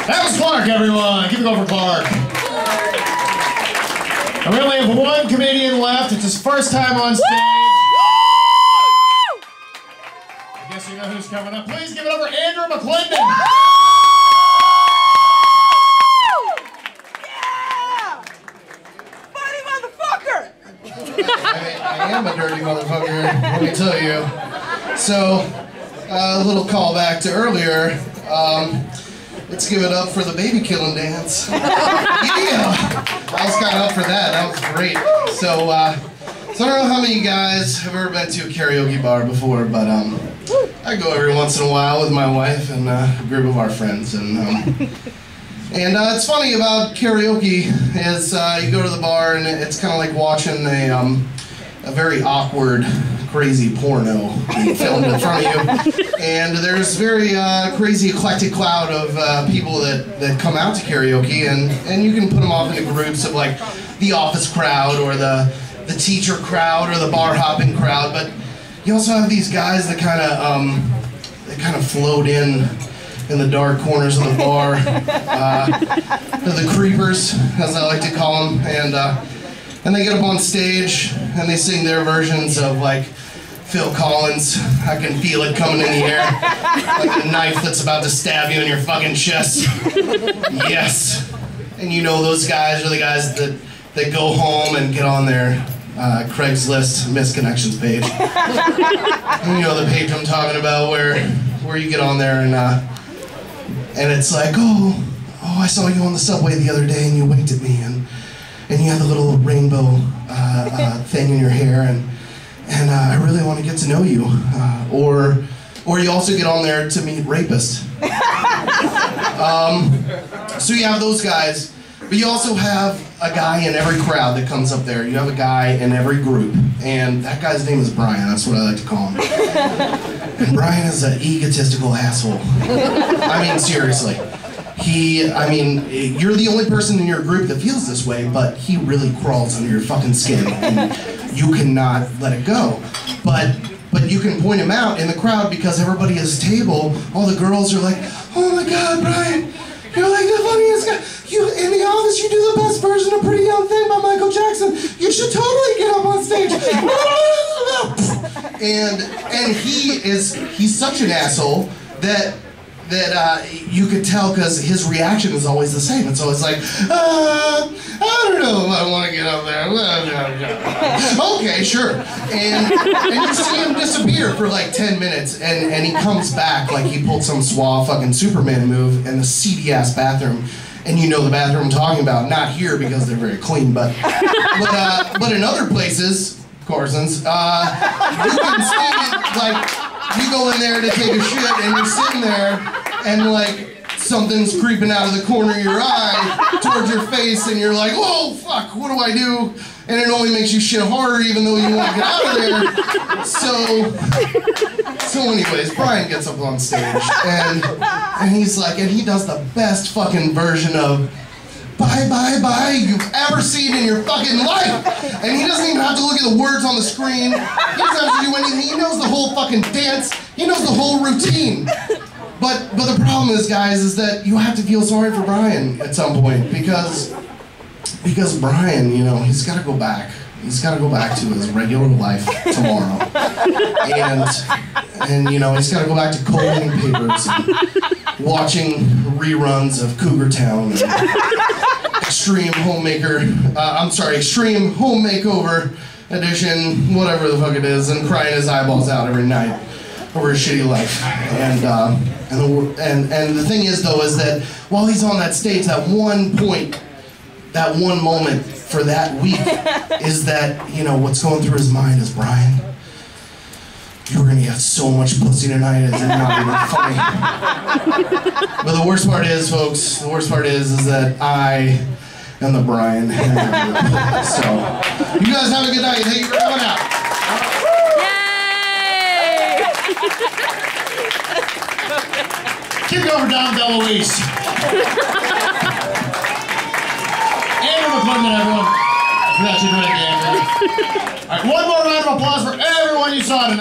That was Clark, everyone. Give it up for Clark. And we only have one comedian left. It's his first time on stage. I guess you know who's coming up. Please give it up for Andrew McClendon. Yeah! Funny motherfucker! I am a dirty motherfucker, let me tell you. So, a little callback to earlier. Let's give it up for the baby killing dance. Yeah! I was kind of up for that. That was great. So I don't know how many of you guys have ever been to a karaoke bar before, but I go every once in a while with my wife and a group of our friends. And it's funny about karaoke is you go to the bar and it's kind of like watching a very awkward, crazy porno being filmed in front of you. And there's very crazy eclectic cloud of people that come out to karaoke, and you can put them off into groups of like the office crowd or the teacher crowd or the bar hopping crowd. But you also have these guys that kind of float in the dark corners of the bar. They're the creepers, as I like to call them, and they get up on stage and they sing their versions of like Phil Collins, I Can Feel It Coming in the Air, like a knife that's about to stab you in your fucking chest. Yes. And you know those guys are the guys that go home and get on their Craigslist missed connections page. And you know the page I'm talking about where you get on there and it's like, oh, I saw you on the subway the other day and you winked at me and you had the little rainbow thing in your hair and I really want to get to know you. Or you also get on there to meet rapists. So you have those guys, but you also have a guy in every crowd that comes up there. You have a guy in every group, and that guy's name is Brian. That's what I like to call him. And Brian is an egotistical asshole. I mean, seriously. You're the only person in your group that feels this way, but he really crawls under your fucking skin, and you cannot let it go. But you can point him out in the crowd because everybody at his table, all the girls are like, oh my God, Brian, you're like the funniest guy. You, in the office, you do the best version of Pretty Young Thing by Michael Jackson. You should totally get up on stage. And he's such an asshole that you could tell because his reaction is always the same. It's always like, I don't know if I want to get up there. Okay, sure. And you see him disappear for like 10 minutes, and he comes back like he pulled some suave fucking Superman move in the seedy ass bathroom. And you know the bathroom I'm talking about. Not here because they're very clean, but in other places, Corson's, you can see like you go in there to take a shit and you're sitting there and like something's creeping out of the corner of your eye towards your face and you're like, whoa, fuck, what do I do? And it only makes you shit harder even though you want to get out of there. So anyways, Brian gets up on stage and he's like, and he does the best fucking version of bye, bye, bye you've ever seen in your fucking life. And he doesn't even have to look at the words on the screen. He doesn't have to do anything. He knows the whole fucking dance. He knows the whole routine. But the problem is, guys, is that you have to feel sorry for Brian at some point because Brian, you know, he's got to go back. He's got to go back to his regular life tomorrow. And you know, he's got to go back to collating papers and watching reruns of Cougar Town and Extreme Home Makeover Edition, whatever the fuck it is, and crying his eyeballs out every night over his shitty life. And the thing is, though, is that while he's on that stage, that one point, that one moment for that week is that, you know, what's going through his mind is, Brian, you're gonna get so much pussy tonight, it's not even funny. But the worst part is, folks, is that I am the Brian. So, you guys have a good night. Thank you for coming out. Yay! Keep going for Don DeLuise. Andrew McClendon, everyone. I forgot you to do it again. All right, one more round of applause for everyone you saw tonight.